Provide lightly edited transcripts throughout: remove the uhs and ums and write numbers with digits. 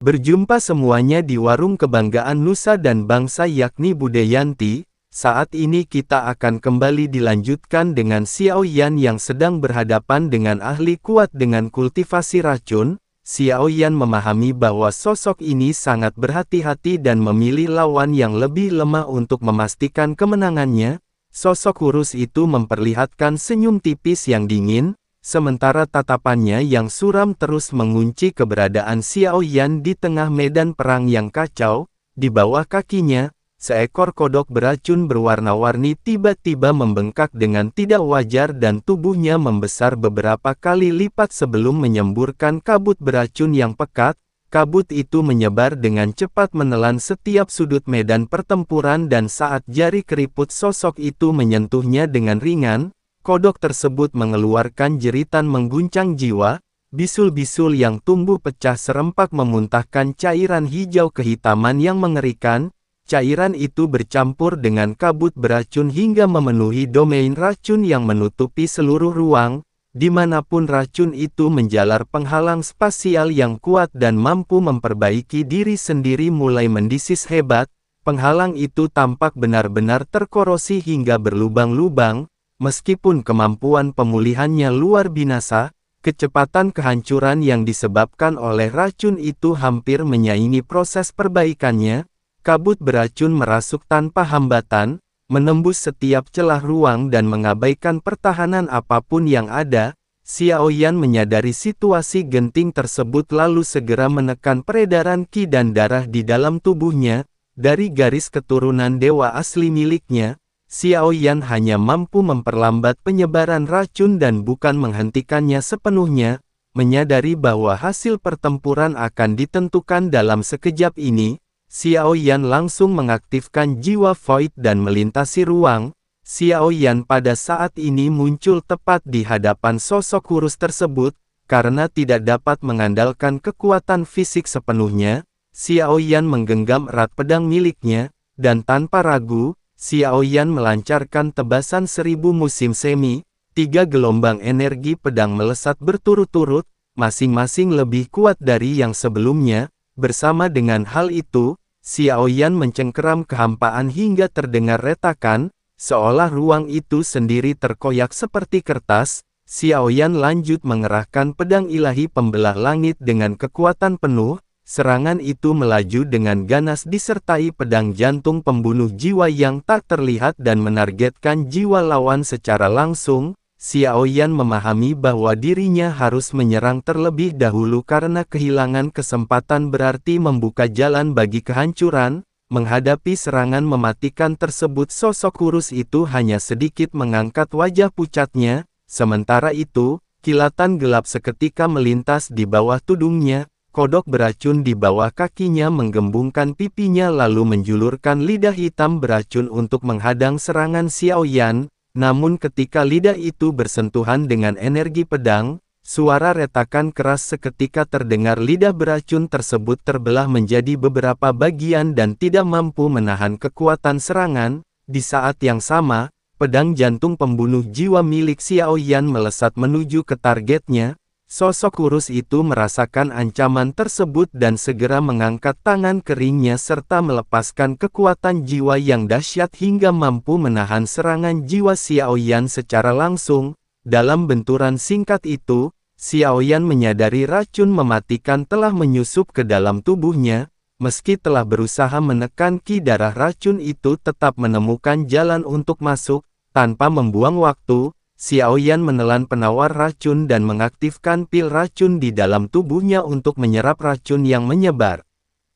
Berjumpa semuanya di warung kebanggaan Nusa dan Bangsa yakni Budayanti. Saat ini kita akan kembali dilanjutkan dengan Xiao Yan yang sedang berhadapan dengan ahli kuat dengan kultivasi racun. Xiao Yan memahami bahwa sosok ini sangat berhati-hati dan memilih lawan yang lebih lemah untuk memastikan kemenangannya. Sosok kurus itu memperlihatkan senyum tipis yang dingin, sementara tatapannya yang suram terus mengunci keberadaan Xiao Yan di tengah medan perang yang kacau. Di bawah kakinya, seekor kodok beracun berwarna-warni tiba-tiba membengkak dengan tidak wajar dan tubuhnya membesar beberapa kali lipat sebelum menyemburkan kabut beracun yang pekat. Kabut itu menyebar dengan cepat menelan setiap sudut medan pertempuran dan saat jari keriput sosok itu menyentuhnya dengan ringan, kodok tersebut mengeluarkan jeritan mengguncang jiwa. Bisul-bisul yang tumbuh pecah serempak memuntahkan cairan hijau kehitaman yang mengerikan. Cairan itu bercampur dengan kabut beracun hingga memenuhi domain racun yang menutupi seluruh ruang. Dimanapun racun itu menjalar, penghalang spasial yang kuat dan mampu memperbaiki diri sendiri mulai mendisis hebat. Penghalang itu tampak benar-benar terkorosi hingga berlubang-lubang. Meskipun kemampuan pemulihannya luar binasa, kecepatan kehancuran yang disebabkan oleh racun itu hampir menyaingi proses perbaikannya. Kabut beracun merasuk tanpa hambatan, menembus setiap celah ruang dan mengabaikan pertahanan apapun yang ada. Xiao Yan menyadari situasi genting tersebut lalu segera menekan peredaran ki dan darah di dalam tubuhnya. Dari garis keturunan dewa asli miliknya, Xiao Yan hanya mampu memperlambat penyebaran racun dan bukan menghentikannya sepenuhnya. Menyadari bahwa hasil pertempuran akan ditentukan dalam sekejap ini, Xiao Yan langsung mengaktifkan jiwa void dan melintasi ruang. Xiao Yan pada saat ini muncul tepat di hadapan sosok kurus tersebut. Karena tidak dapat mengandalkan kekuatan fisik sepenuhnya, Xiao Yan menggenggam erat pedang miliknya, dan tanpa ragu, Xiao Yan melancarkan tebasan 1000 musim semi. 3 gelombang energi pedang melesat berturut-turut, masing-masing lebih kuat dari yang sebelumnya. Bersama dengan hal itu, Xiao Yan mencengkeram kehampaan hingga terdengar retakan, seolah ruang itu sendiri terkoyak seperti kertas. Xiao Yan lanjut mengerahkan pedang ilahi pembelah langit dengan kekuatan penuh. Serangan itu melaju dengan ganas disertai pedang jantung pembunuh jiwa yang tak terlihat dan menargetkan jiwa lawan secara langsung. Xiao Yan memahami bahwa dirinya harus menyerang terlebih dahulu karena kehilangan kesempatan berarti membuka jalan bagi kehancuran. Menghadapi serangan mematikan tersebut, sosok kurus itu hanya sedikit mengangkat wajah pucatnya. Sementara itu, kilatan gelap seketika melintas di bawah tudungnya. Kodok beracun di bawah kakinya menggembungkan pipinya lalu menjulurkan lidah hitam beracun untuk menghadang serangan Xiao Yan. Namun ketika lidah itu bersentuhan dengan energi pedang, suara retakan keras seketika terdengar. Lidah beracun tersebut terbelah menjadi beberapa bagian dan tidak mampu menahan kekuatan serangan. Di saat yang sama, pedang jantung pembunuh jiwa milik Xiao Yan melesat menuju ke targetnya. Sosok kurus itu merasakan ancaman tersebut dan segera mengangkat tangan keringnya serta melepaskan kekuatan jiwa yang dahsyat hingga mampu menahan serangan jiwa Xiao Yan secara langsung. Dalam benturan singkat itu, Xiao Yan menyadari racun mematikan telah menyusup ke dalam tubuhnya. Meski telah berusaha menekan ki, darah racun itu tetap menemukan jalan untuk masuk. Tanpa membuang waktu, Xiao Yan menelan penawar racun dan mengaktifkan pil racun di dalam tubuhnya untuk menyerap racun yang menyebar.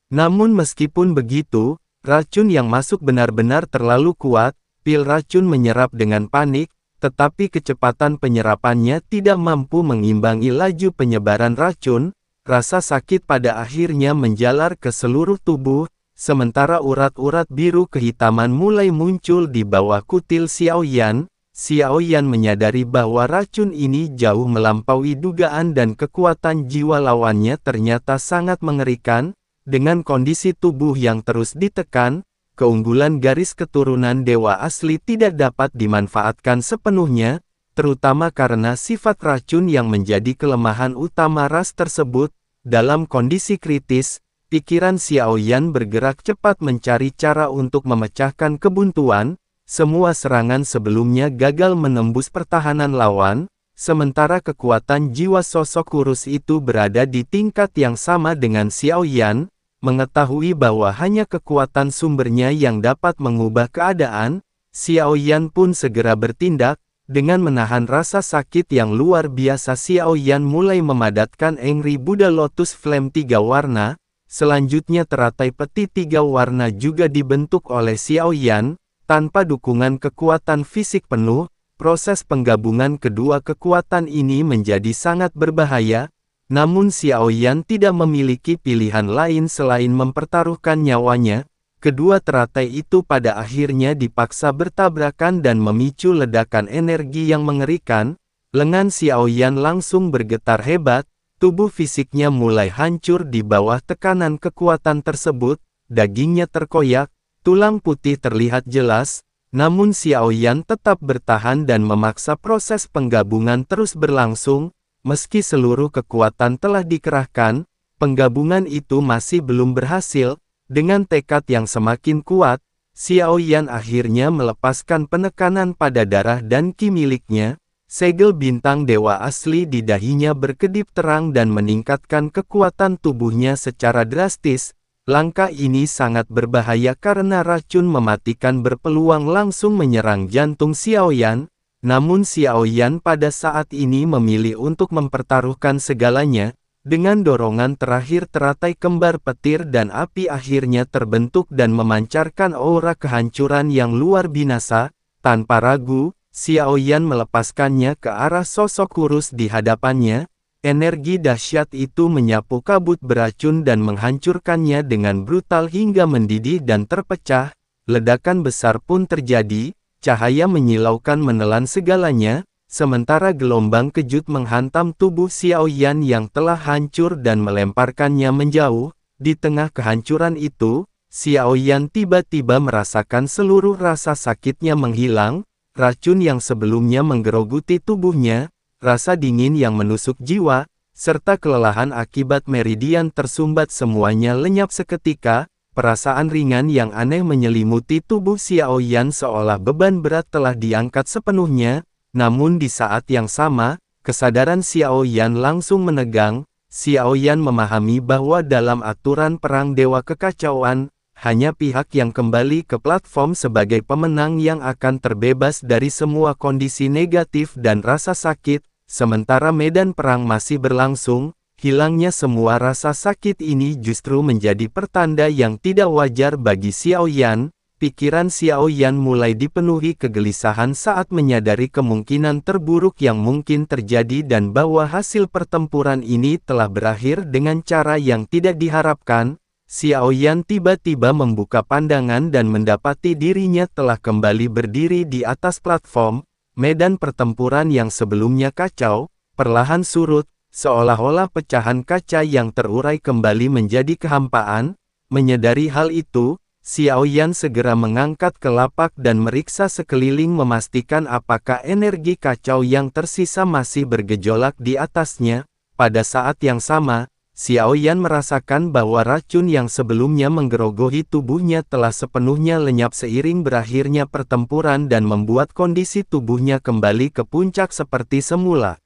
Namun meskipun begitu, racun yang masuk benar-benar terlalu kuat. Pil racun menyerap dengan panik, tetapi kecepatan penyerapannya tidak mampu mengimbangi laju penyebaran racun. Rasa sakit pada akhirnya menjalar ke seluruh tubuh, sementara urat-urat biru kehitaman mulai muncul di bawah kutil Xiao Yan. Xiao Yan menyadari bahwa racun ini jauh melampaui dugaan dan kekuatan jiwa lawannya ternyata sangat mengerikan. Dengan kondisi tubuh yang terus ditekan, keunggulan garis keturunan dewa asli tidak dapat dimanfaatkan sepenuhnya, terutama karena sifat racun yang menjadi kelemahan utama ras tersebut. Dalam kondisi kritis, pikiran Xiao Yan bergerak cepat mencari cara untuk memecahkan kebuntuan. Semua serangan sebelumnya gagal menembus pertahanan lawan, sementara kekuatan jiwa sosok kurus itu berada di tingkat yang sama dengan Xiao Yan, mengetahui bahwa hanya kekuatan sumbernya yang dapat mengubah keadaan. Xiao Yan pun segera bertindak. Dengan menahan rasa sakit yang luar biasa, Xiao Yan mulai memadatkan Angry Buddha Lotus Flame 3 warna. Selanjutnya teratai peti 3 warna juga dibentuk oleh Xiao Yan. Tanpa dukungan kekuatan fisik penuh, proses penggabungan kedua kekuatan ini menjadi sangat berbahaya. Namun Xiao Yan tidak memiliki pilihan lain selain mempertaruhkan nyawanya. Kedua teratai itu pada akhirnya dipaksa bertabrakan dan memicu ledakan energi yang mengerikan. Lengan Xiao Yan langsung bergetar hebat, tubuh fisiknya mulai hancur di bawah tekanan kekuatan tersebut, dagingnya terkoyak, tulang putih terlihat jelas, namun Xiao Yan tetap bertahan dan memaksa proses penggabungan terus berlangsung. Meski seluruh kekuatan telah dikerahkan, penggabungan itu masih belum berhasil. Dengan tekad yang semakin kuat, Xiao Yan akhirnya melepaskan penekanan pada darah dan ki miliknya. Segel bintang dewa asli di dahinya berkedip terang dan meningkatkan kekuatan tubuhnya secara drastis. Langkah ini sangat berbahaya karena racun mematikan berpeluang langsung menyerang jantung Xiao Yan. Namun Xiao Yan pada saat ini memilih untuk mempertaruhkan segalanya. Dengan dorongan terakhir teratai kembar petir dan api akhirnya terbentuk dan memancarkan aura kehancuran yang luar binasa. Tanpa ragu, Xiao Yan melepaskannya ke arah sosok kurus di hadapannya. Energi dahsyat itu menyapu kabut beracun dan menghancurkannya dengan brutal hingga mendidih dan terpecah. Ledakan besar pun terjadi, cahaya menyilaukan menelan segalanya, sementara gelombang kejut menghantam tubuh Xiao Yan yang telah hancur dan melemparkannya menjauh. Di tengah kehancuran itu, Xiao Yan tiba-tiba merasakan seluruh rasa sakitnya menghilang, racun yang sebelumnya menggerogoti tubuhnya, rasa dingin yang menusuk jiwa, serta kelelahan akibat meridian tersumbat semuanya lenyap seketika. Perasaan ringan yang aneh menyelimuti tubuh Xiao Yan seolah beban berat telah diangkat sepenuhnya. Namun di saat yang sama, kesadaran Xiao Yan langsung menegang. Xiao Yan memahami bahwa dalam aturan perang Dewa Kekacauan, hanya pihak yang kembali ke platform sebagai pemenang yang akan terbebas dari semua kondisi negatif dan rasa sakit. Sementara medan perang masih berlangsung, hilangnya semua rasa sakit ini justru menjadi pertanda yang tidak wajar bagi Xiao Yan. Pikiran Xiao Yan mulai dipenuhi kegelisahan saat menyadari kemungkinan terburuk yang mungkin terjadi dan bahwa hasil pertempuran ini telah berakhir dengan cara yang tidak diharapkan. Xiao Yan tiba-tiba membuka pandangan dan mendapati dirinya telah kembali berdiri di atas platform. Medan pertempuran yang sebelumnya kacau, perlahan surut, seolah-olah pecahan kaca yang terurai kembali menjadi kehampaan. Menyadari hal itu, Xiao Yan segera mengangkat kelapak dan meriksa sekeliling memastikan apakah energi kacau yang tersisa masih bergejolak di atasnya. Pada saat yang sama, Xiao Yan merasakan bahwa racun yang sebelumnya menggerogohi tubuhnya telah sepenuhnya lenyap seiring berakhirnya pertempuran dan membuat kondisi tubuhnya kembali ke puncak seperti semula.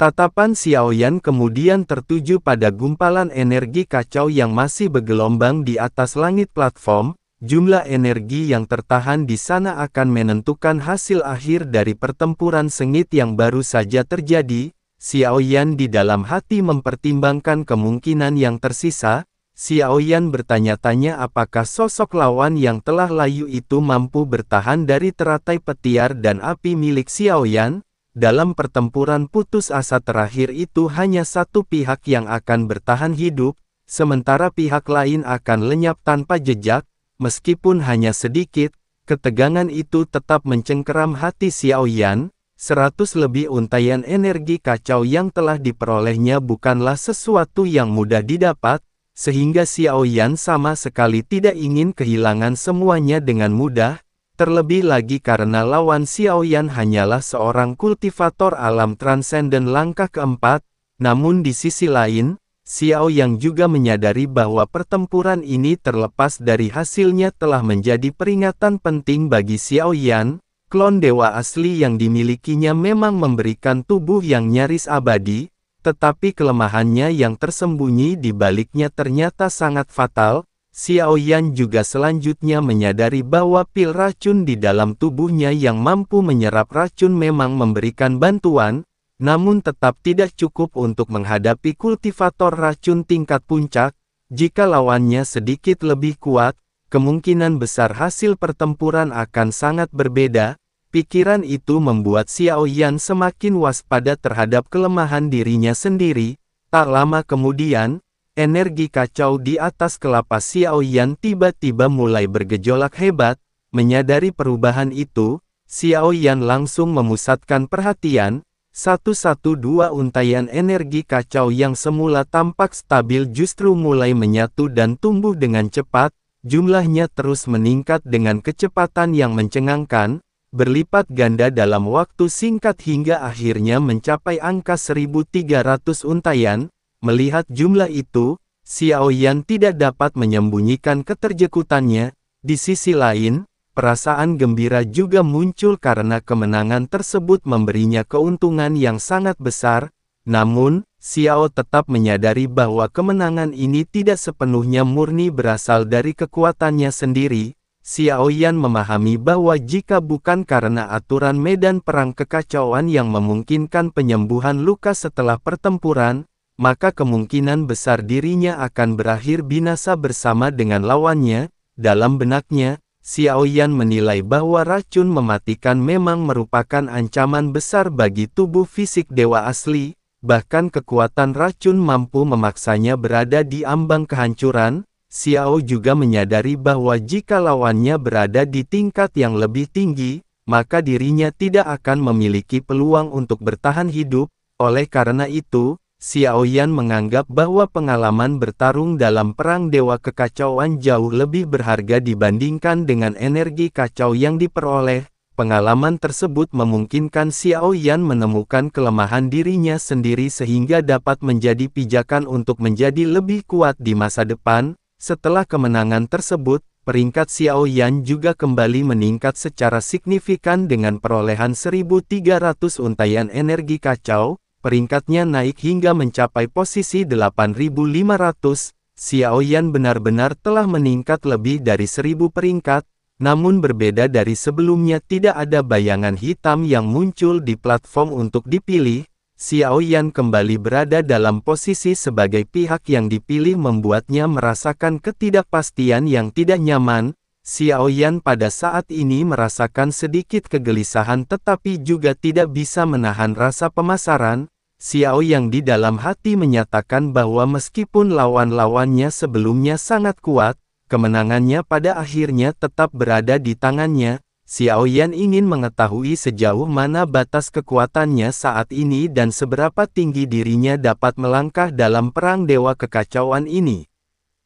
Tatapan Xiao Yan kemudian tertuju pada gumpalan energi kacau yang masih bergelombang di atas langit platform. Jumlah energi yang tertahan di sana akan menentukan hasil akhir dari pertempuran sengit yang baru saja terjadi. Xiao Yan di dalam hati mempertimbangkan kemungkinan yang tersisa. Xiao Yan bertanya-tanya apakah sosok lawan yang telah layu itu mampu bertahan dari teratai petiar dan api milik Xiao Yan. Dalam pertempuran putus asa terakhir itu hanya satu pihak yang akan bertahan hidup, sementara pihak lain akan lenyap tanpa jejak. Meskipun hanya sedikit, ketegangan itu tetap mencengkeram hati Xiao Yan. 100 lebih untaian energi kacau yang telah diperolehnya bukanlah sesuatu yang mudah didapat, sehingga Xiao Yan sama sekali tidak ingin kehilangan semuanya dengan mudah, terlebih lagi karena lawan Xiao Yan hanyalah seorang kultivator alam transenden langkah keempat. Namun di sisi lain, Xiao Yang juga menyadari bahwa pertempuran ini terlepas dari hasilnya telah menjadi peringatan penting bagi Xiao Yan. Klon dewa asli yang dimilikinya memang memberikan tubuh yang nyaris abadi, tetapi kelemahannya yang tersembunyi di baliknya ternyata sangat fatal. Xiao Yan juga selanjutnya menyadari bahwa pil racun di dalam tubuhnya yang mampu menyerap racun memang memberikan bantuan, namun tetap tidak cukup untuk menghadapi kultivator racun tingkat puncak. Jika lawannya sedikit lebih kuat, kemungkinan besar hasil pertempuran akan sangat berbeda. Pikiran itu membuat Xiao Yan semakin waspada terhadap kelemahan dirinya sendiri. Tak lama kemudian, energi kacau di atas kelapa Xiao Yan tiba-tiba mulai bergejolak hebat. Menyadari perubahan itu, Xiao Yan langsung memusatkan perhatian. 112 untaian energi kacau yang semula tampak stabil justru mulai menyatu dan tumbuh dengan cepat. Jumlahnya terus meningkat dengan kecepatan yang mencengangkan, berlipat ganda dalam waktu singkat hingga akhirnya mencapai angka 1300 untaian. Melihat jumlah itu, Xiao Yan tidak dapat menyembunyikan keterjekutannya. Di sisi lain, perasaan gembira juga muncul karena kemenangan tersebut memberinya keuntungan yang sangat besar. Namun, Xiao tetap menyadari bahwa kemenangan ini tidak sepenuhnya murni berasal dari kekuatannya sendiri. Xiao Yan memahami bahwa jika bukan karena aturan medan perang kekacauan yang memungkinkan penyembuhan luka setelah pertempuran, maka kemungkinan besar dirinya akan berakhir binasa bersama dengan lawannya. Dalam benaknya, Xiao Yan menilai bahwa racun mematikan memang merupakan ancaman besar bagi tubuh fisik dewa asli, bahkan kekuatan racun mampu memaksanya berada di ambang kehancuran. Xiao juga menyadari bahwa jika lawannya berada di tingkat yang lebih tinggi, maka dirinya tidak akan memiliki peluang untuk bertahan hidup. Oleh karena itu, Xiao Yan menganggap bahwa pengalaman bertarung dalam perang dewa kekacauan jauh lebih berharga dibandingkan dengan energi kacau yang diperoleh. Pengalaman tersebut memungkinkan Xiao Yan menemukan kelemahan dirinya sendiri sehingga dapat menjadi pijakan untuk menjadi lebih kuat di masa depan. Setelah kemenangan tersebut, peringkat Xiao Yan juga kembali meningkat secara signifikan dengan perolehan 1300 untaian energi kacau. Peringkatnya naik hingga mencapai posisi 8.500. Xiao Yan benar-benar telah meningkat lebih dari 1000 peringkat, namun berbeda dari sebelumnya tidak ada bayangan hitam yang muncul di platform untuk dipilih. Xiao Yan kembali berada dalam posisi sebagai pihak yang dipilih membuatnya merasakan ketidakpastian yang tidak nyaman. Xiao Yan pada saat ini merasakan sedikit kegelisahan tetapi juga tidak bisa menahan rasa pemasaran. Xiao Yang di dalam hati menyatakan bahwa meskipun lawan-lawannya sebelumnya sangat kuat, kemenangannya pada akhirnya tetap berada di tangannya. Xiao Yan ingin mengetahui sejauh mana batas kekuatannya saat ini dan seberapa tinggi dirinya dapat melangkah dalam perang dewa kekacauan ini.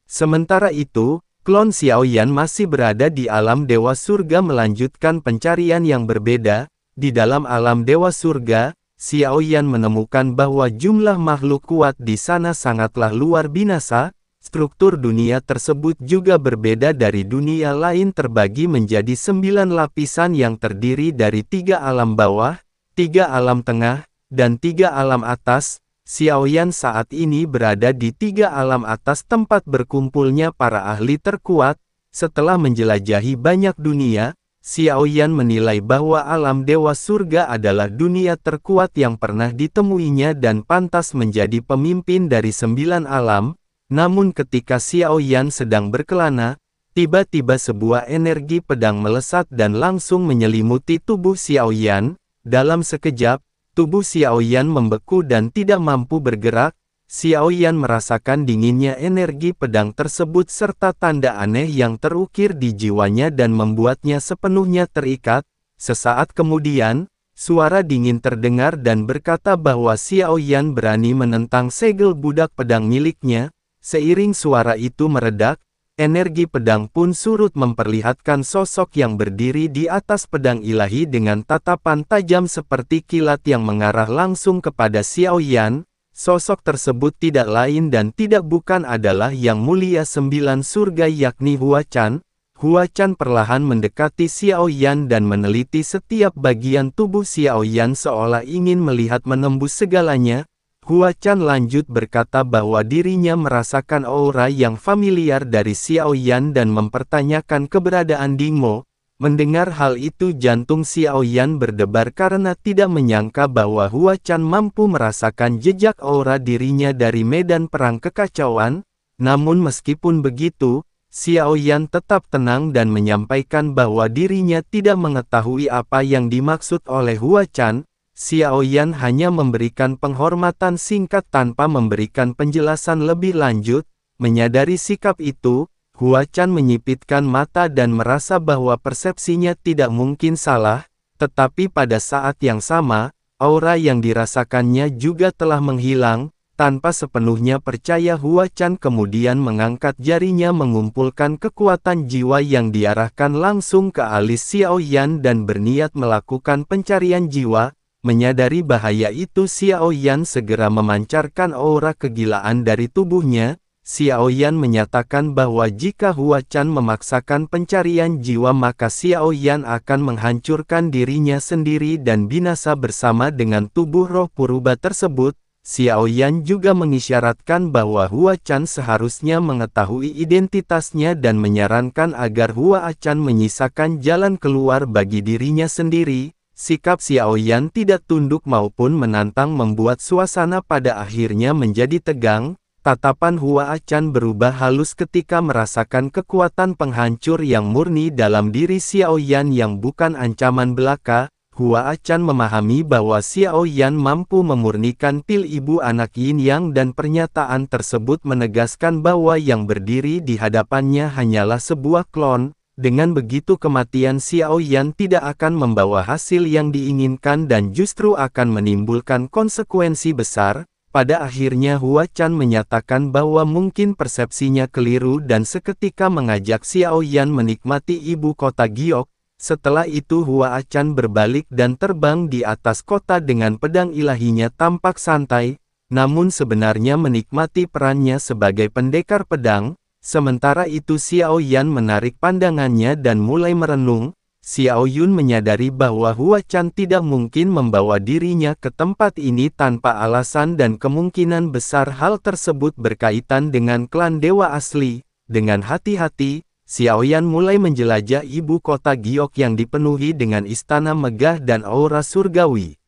Sementara itu, klon Xiao Yan masih berada di alam dewa surga melanjutkan pencarian yang berbeda. Di dalam alam dewa surga, Xiao Yan menemukan bahwa jumlah makhluk kuat di sana sangatlah luar biasa. Struktur dunia tersebut juga berbeda dari dunia lain, terbagi menjadi 9 lapisan yang terdiri dari 3 alam bawah, 3 alam tengah, dan 3 alam atas. Xiao Yan saat ini berada di 3 alam atas tempat berkumpulnya para ahli terkuat. Setelah menjelajahi banyak dunia, Xiao Yan menilai bahwa alam dewa surga adalah dunia terkuat yang pernah ditemuinya dan pantas menjadi pemimpin dari 9 alam. Namun ketika Xiao Yan sedang berkelana, tiba-tiba sebuah energi pedang melesat dan langsung menyelimuti tubuh Xiao Yan. Dalam sekejap, tubuh Xiao Yan membeku dan tidak mampu bergerak. Xiao Yan merasakan dinginnya energi pedang tersebut serta tanda aneh yang terukir di jiwanya dan membuatnya sepenuhnya terikat. Sesaat kemudian, suara dingin terdengar dan berkata bahwa Xiao Yan berani menentang segel budak pedang miliknya. Seiring suara itu meredak, energi pedang pun surut memperlihatkan sosok yang berdiri di atas pedang ilahi dengan tatapan tajam seperti kilat yang mengarah langsung kepada Xiao Yan. Sosok tersebut tidak lain dan tidak bukan adalah Yang Mulia Sembilan Surga yakni Hua Chan. Hua Chan perlahan mendekati Xiao Yan dan meneliti setiap bagian tubuh Xiao Yan seolah ingin melihat menembus segalanya. Hua Chan lanjut berkata bahwa dirinya merasakan aura yang familiar dari Xiao Yan dan mempertanyakan keberadaan Ding Mo. Mendengar hal itu jantung Xiao Yan berdebar karena tidak menyangka bahwa Hua Chan mampu merasakan jejak aura dirinya dari medan perang kekacauan. Namun meskipun begitu, Xiao Yan tetap tenang dan menyampaikan bahwa dirinya tidak mengetahui apa yang dimaksud oleh Hua Chan. Xiao Yan hanya memberikan penghormatan singkat tanpa memberikan penjelasan lebih lanjut. Menyadari sikap itu, Hua Chan menyipitkan mata dan merasa bahwa persepsinya tidak mungkin salah, tetapi pada saat yang sama, aura yang dirasakannya juga telah menghilang. Tanpa sepenuhnya percaya, Hua Chan kemudian mengangkat jarinya mengumpulkan kekuatan jiwa yang diarahkan langsung ke alis Xiao Yan dan berniat melakukan pencarian jiwa. Menyadari bahaya itu, Xiao Yan segera memancarkan aura kegilaan dari tubuhnya. Xiao Yan menyatakan bahwa jika Hua Chan memaksakan pencarian jiwa maka Xiao Yan akan menghancurkan dirinya sendiri dan binasa bersama dengan tubuh roh purba tersebut. Xiao Yan juga mengisyaratkan bahwa Hua Chan seharusnya mengetahui identitasnya dan menyarankan agar Hua Chan menyisakan jalan keluar bagi dirinya sendiri. Sikap Xiao Yan tidak tunduk maupun menantang membuat suasana pada akhirnya menjadi tegang. Tatapan Hua Chan berubah halus ketika merasakan kekuatan penghancur yang murni dalam diri Xiao Yan yang bukan ancaman belaka. Hua Chan memahami bahwa Xiao Yan mampu memurnikan pil ibu anak Yin Yang dan pernyataan tersebut menegaskan bahwa yang berdiri di hadapannya hanyalah sebuah klon. Dengan begitu kematian Xiao Yan tidak akan membawa hasil yang diinginkan dan justru akan menimbulkan konsekuensi besar. Pada akhirnya Hua Chan menyatakan bahwa mungkin persepsinya keliru dan seketika mengajak Xiao Yan menikmati ibu kota Giok. Setelah itu Hua Chan berbalik dan terbang di atas kota dengan pedang ilahinya tampak santai, namun sebenarnya menikmati perannya sebagai pendekar pedang. Sementara itu Xiao Yan menarik pandangannya dan mulai merenung. Xiao Yun menyadari bahwa Hua Chan tidak mungkin membawa dirinya ke tempat ini tanpa alasan dan kemungkinan besar hal tersebut berkaitan dengan klan dewa asli. Dengan hati-hati, Xiao Yan mulai menjelajah ibu kota Giok yang dipenuhi dengan istana megah dan aura surgawi.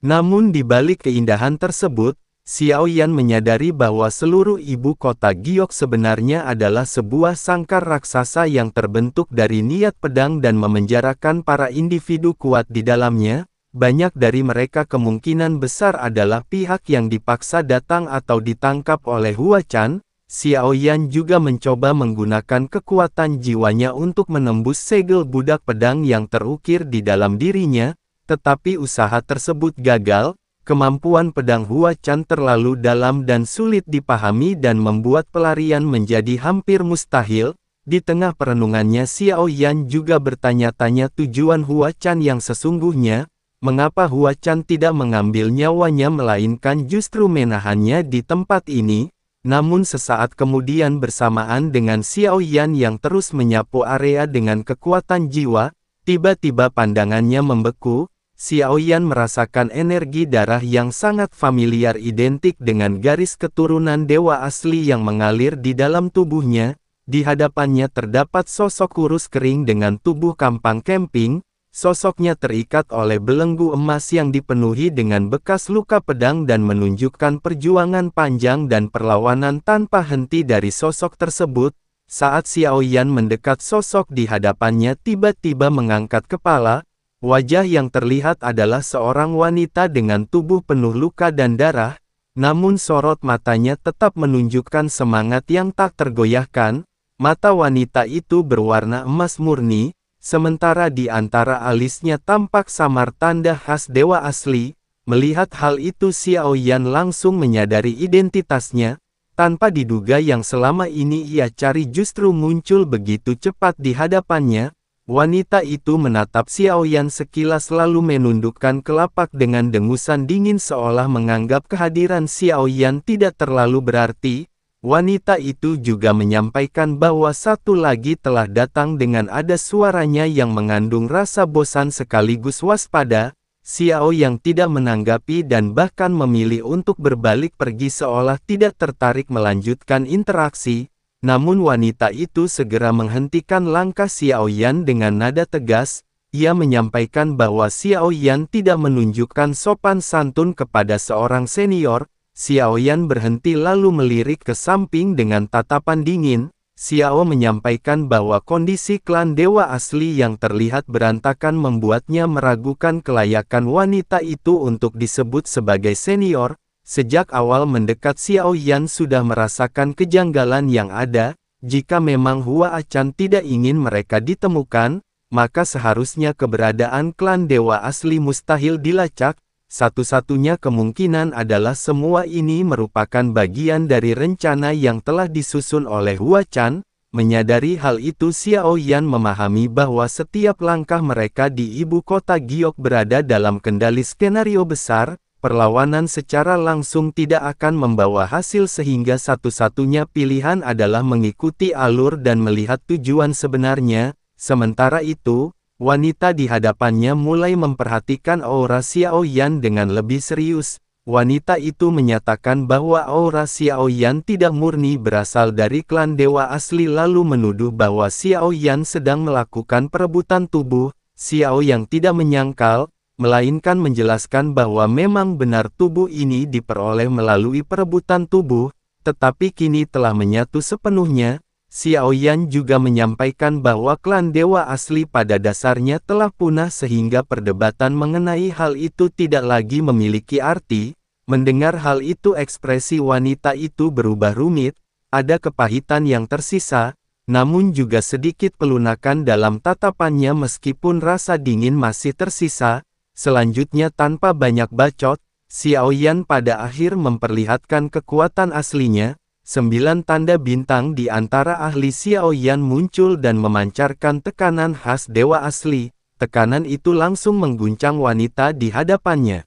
Namun di balik keindahan tersebut, Xiao Yan menyadari bahwa seluruh ibu kota Giok sebenarnya adalah sebuah sangkar raksasa yang terbentuk dari niat pedang dan memenjarakan para individu kuat di dalamnya. Banyak dari mereka kemungkinan besar adalah pihak yang dipaksa datang atau ditangkap oleh Hua Chan. Xiao Yan juga mencoba menggunakan kekuatan jiwanya untuk menembus segel budak pedang yang terukir di dalam dirinya, tetapi usaha tersebut gagal. Kemampuan pedang Hua Chan terlalu dalam dan sulit dipahami dan membuat pelarian menjadi hampir mustahil. Di tengah perenungannya Xiao Yan juga bertanya-tanya tujuan Hua Chan yang sesungguhnya, mengapa Hua Chan tidak mengambil nyawanya melainkan justru menahannya di tempat ini. Namun sesaat kemudian bersamaan dengan Xiao Yan yang terus menyapu area dengan kekuatan jiwa, tiba-tiba pandangannya membeku. Xiao Yan merasakan energi darah yang sangat familiar identik dengan garis keturunan dewa asli yang mengalir di dalam tubuhnya. Di hadapannya terdapat sosok kurus kering dengan tubuh kampang camping. Sosoknya terikat oleh belenggu emas yang dipenuhi dengan bekas luka pedang dan menunjukkan perjuangan panjang dan perlawanan tanpa henti dari sosok tersebut. Saat Xiao Yan mendekat sosok di hadapannya tiba-tiba mengangkat kepala. Wajah yang terlihat adalah seorang wanita dengan tubuh penuh luka dan darah, namun sorot matanya tetap menunjukkan semangat yang tak tergoyahkan. Mata wanita itu berwarna emas murni, sementara di antara alisnya tampak samar tanda khas dewa asli. Melihat hal itu Xiao Yan langsung menyadari identitasnya. Tanpa diduga yang selama ini ia cari justru muncul begitu cepat di hadapannya. Wanita itu menatap Xiaoyan sekilas lalu menundukkan kelapak dengan dengusan dingin seolah menganggap kehadiran Xiaoyan tidak terlalu berarti. Wanita itu juga menyampaikan bahwa satu lagi telah datang dengan ada suaranya yang mengandung rasa bosan sekaligus waspada. Xiao yang tidak menanggapi dan bahkan memilih untuk berbalik pergi seolah tidak tertarik melanjutkan interaksi. Namun wanita itu segera menghentikan langkah Xiaoyan dengan nada tegas. Ia menyampaikan bahwa Xiaoyan tidak menunjukkan sopan santun kepada seorang senior. Xiaoyan berhenti lalu melirik ke samping dengan tatapan dingin. Xiao menyampaikan bahwa kondisi klan dewa asli yang terlihat berantakan membuatnya meragukan kelayakan wanita itu untuk disebut sebagai senior. Sejak awal mendekat Xiaoyan sudah merasakan kejanggalan yang ada. Jika memang Hua Achan tidak ingin mereka ditemukan, maka seharusnya keberadaan klan dewa asli mustahil dilacak. Satu-satunya kemungkinan adalah semua ini merupakan bagian dari rencana yang telah disusun oleh Hua Chan. Menyadari hal itu Xiaoyan memahami bahwa setiap langkah mereka di ibu kota Giok berada dalam kendali skenario besar. Perlawanan secara langsung tidak akan membawa hasil sehingga satu-satunya pilihan adalah mengikuti alur dan melihat tujuan sebenarnya. Sementara itu, wanita di hadapannya mulai memperhatikan aura Xiaoyan dengan lebih serius. Wanita itu menyatakan bahwa aura Xiaoyan tidak murni berasal dari klan dewa asli lalu menuduh bahwa Xiaoyan sedang melakukan perebutan tubuh. Xiao yang tidak menyangkal, melainkan menjelaskan bahwa memang benar tubuh ini diperoleh melalui perebutan tubuh, tetapi kini telah menyatu sepenuhnya. Xiaoyan juga menyampaikan bahwa klan dewa asli pada dasarnya telah punah sehingga perdebatan mengenai hal itu tidak lagi memiliki arti. Mendengar hal itu ekspresi wanita itu berubah rumit, ada kepahitan yang tersisa, namun juga sedikit pelunakan dalam tatapannya meskipun rasa dingin masih tersisa. Selanjutnya tanpa banyak bacot, Xiaoyan pada akhir memperlihatkan kekuatan aslinya. 9 tanda bintang di antara ahli Xiaoyan muncul dan memancarkan tekanan khas dewa asli. Tekanan itu langsung mengguncang wanita di hadapannya.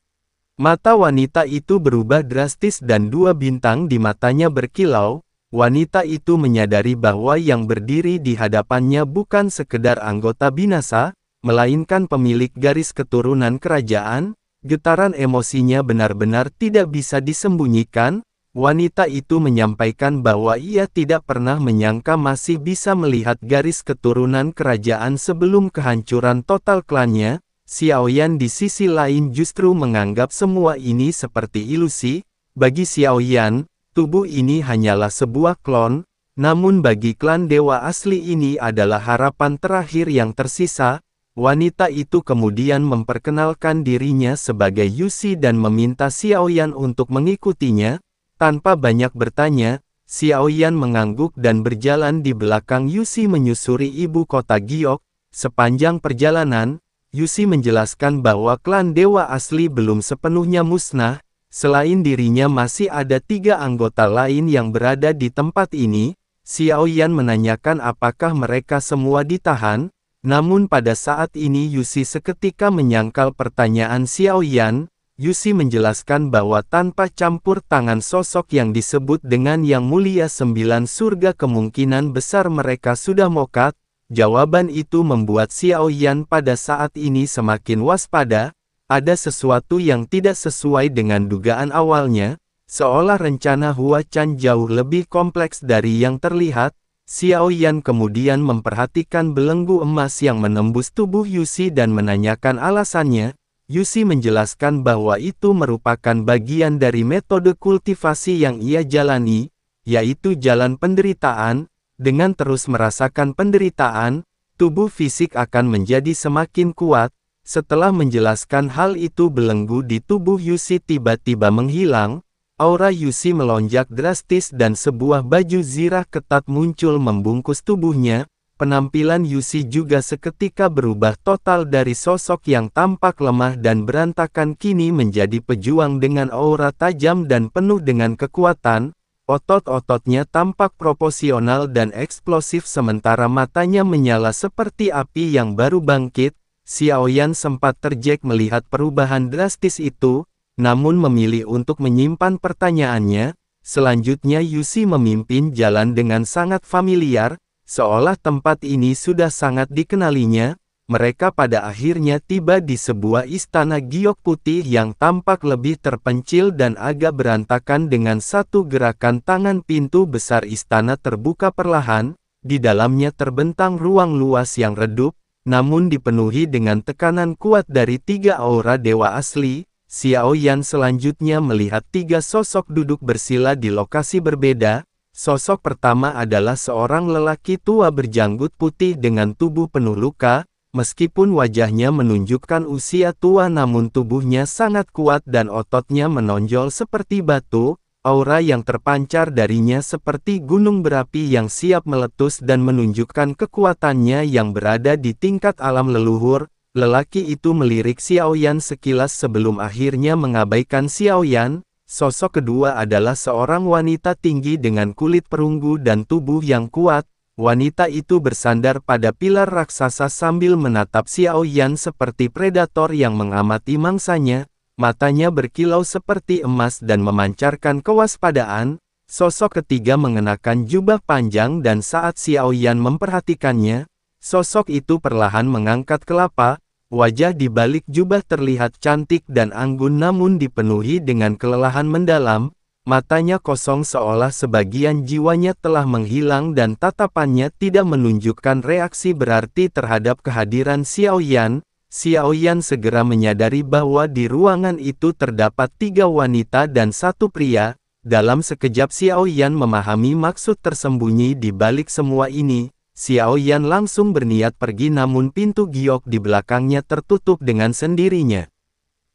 Mata wanita itu berubah drastis dan 2 bintang di matanya berkilau. Wanita itu menyadari bahwa yang berdiri di hadapannya bukan sekedar anggota binasa, melainkan pemilik garis keturunan kerajaan. Getaran emosinya benar-benar tidak bisa disembunyikan. Wanita itu menyampaikan bahwa ia tidak pernah menyangka masih bisa melihat garis keturunan kerajaan sebelum kehancuran total klannya. Xiaoyan di sisi lain justru menganggap semua ini seperti ilusi. Bagi Xiaoyan, tubuh ini hanyalah sebuah klon, namun bagi klan dewa asli ini adalah harapan terakhir yang tersisa. Wanita itu kemudian memperkenalkan dirinya sebagai Yusi dan meminta Xiaoyan untuk mengikutinya. Tanpa banyak bertanya, Xiaoyan mengangguk dan berjalan di belakang Yusi menyusuri ibu kota Giok. Sepanjang perjalanan, Yusi menjelaskan bahwa klan dewa asli belum sepenuhnya musnah. Selain dirinya masih ada 3 anggota lain yang berada di tempat ini. Xiaoyan menanyakan apakah mereka semua ditahan. Namun pada saat ini Yusi seketika menyangkal pertanyaan Xiaoyan. Yusi menjelaskan bahwa tanpa campur tangan sosok yang disebut dengan Yang Mulia 9 surga kemungkinan besar mereka sudah mokat. Jawaban itu membuat Xiaoyan pada saat ini semakin waspada. Ada sesuatu yang tidak sesuai dengan dugaan awalnya, seolah rencana Hua Chan jauh lebih kompleks dari yang terlihat. Xiaoyan kemudian memperhatikan belenggu emas yang menembus tubuh Yusi dan menanyakan alasannya. Yusi menjelaskan bahwa itu merupakan bagian dari metode kultivasi yang ia jalani, yaitu jalan penderitaan. Dengan terus merasakan penderitaan, tubuh fisik akan menjadi semakin kuat. Setelah menjelaskan hal itu belenggu di tubuh Yusi tiba-tiba menghilang. Aura Yusi melonjak drastis dan sebuah baju zirah ketat muncul membungkus tubuhnya. Penampilan Yusi juga seketika berubah total dari sosok yang tampak lemah dan berantakan kini menjadi pejuang dengan aura tajam dan penuh dengan kekuatan. Otot-ototnya tampak proporsional dan eksplosif sementara matanya menyala seperti api yang baru bangkit. Xiaoyan sempat terjek melihat perubahan drastis itu, namun memilih untuk menyimpan pertanyaannya. Selanjutnya Yusi memimpin jalan dengan sangat familiar, seolah tempat ini sudah sangat dikenalinya. Mereka pada akhirnya tiba di sebuah istana giok putih yang tampak lebih terpencil dan agak berantakan. Dengan satu gerakan tangan pintu besar istana terbuka perlahan, di dalamnya terbentang ruang luas yang redup, namun dipenuhi dengan tekanan kuat dari 3 aura dewa asli. Xiaoyan selanjutnya melihat 3 sosok duduk bersila di lokasi berbeda. Sosok pertama adalah seorang lelaki tua berjanggut putih dengan tubuh penuh luka. Meskipun wajahnya menunjukkan usia tua namun tubuhnya sangat kuat dan ototnya menonjol seperti batu, aura yang terpancar darinya seperti gunung berapi yang siap meletus dan menunjukkan kekuatannya yang berada di tingkat alam leluhur. Lelaki itu melirik Xiaoyan sekilas sebelum akhirnya mengabaikan Xiaoyan. Sosok kedua adalah seorang wanita tinggi dengan kulit perunggu dan tubuh yang kuat. Wanita itu bersandar pada pilar raksasa sambil menatap Xiaoyan seperti predator yang mengamati mangsanya. Matanya berkilau seperti emas dan memancarkan kewaspadaan. Sosok ketiga mengenakan jubah panjang dan saat Xiaoyan memperhatikannya, sosok itu perlahan mengangkat kelapa. Wajah di balik jubah terlihat cantik dan anggun namun dipenuhi dengan kelelahan mendalam. Matanya kosong seolah sebagian jiwanya telah menghilang dan tatapannya tidak menunjukkan reaksi berarti terhadap kehadiran Xiaoyan. Xiaoyan segera menyadari bahwa di ruangan itu terdapat 3 wanita dan 1 pria. Dalam sekejap Xiaoyan memahami maksud tersembunyi di balik semua ini. Xiaoyan langsung berniat pergi namun pintu giok di belakangnya tertutup dengan sendirinya.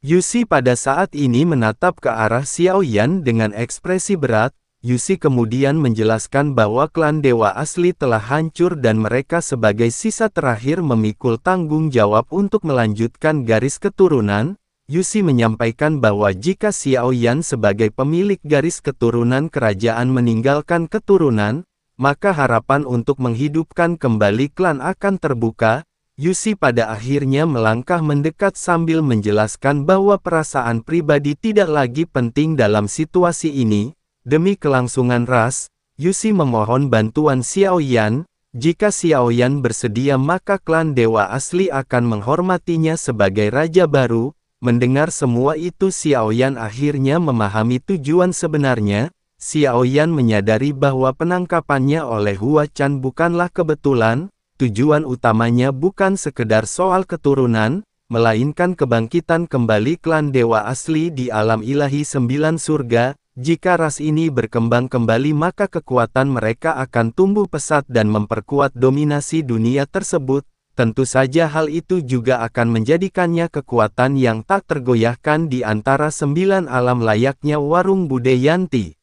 Yusi pada saat ini menatap ke arah Xiaoyan dengan ekspresi berat. Yusi kemudian menjelaskan bahwa klan dewa asli telah hancur dan mereka sebagai sisa terakhir memikul tanggung jawab untuk melanjutkan garis keturunan. Yusi menyampaikan bahwa jika Xiaoyan sebagai pemilik garis keturunan kerajaan meninggalkan keturunan, maka harapan untuk menghidupkan kembali klan akan terbuka. Yusi pada akhirnya melangkah mendekat sambil menjelaskan bahwa perasaan pribadi tidak lagi penting dalam situasi ini. Demi kelangsungan ras, Yusi memohon bantuan Xiaoyan. Jika Xiaoyan bersedia maka klan dewa asli akan menghormatinya sebagai raja baru. Mendengar semua itu Xiaoyan akhirnya memahami tujuan sebenarnya. Xiaoyan menyadari bahwa penangkapannya oleh Hua Chan bukanlah kebetulan. Tujuan utamanya bukan sekedar soal keturunan, melainkan kebangkitan kembali klan dewa asli di alam ilahi 9 surga. Jika ras ini berkembang kembali maka kekuatan mereka akan tumbuh pesat dan memperkuat dominasi dunia tersebut. Tentu saja hal itu juga akan menjadikannya kekuatan yang tak tergoyahkan di antara 9 alam layaknya Warung Budayanti.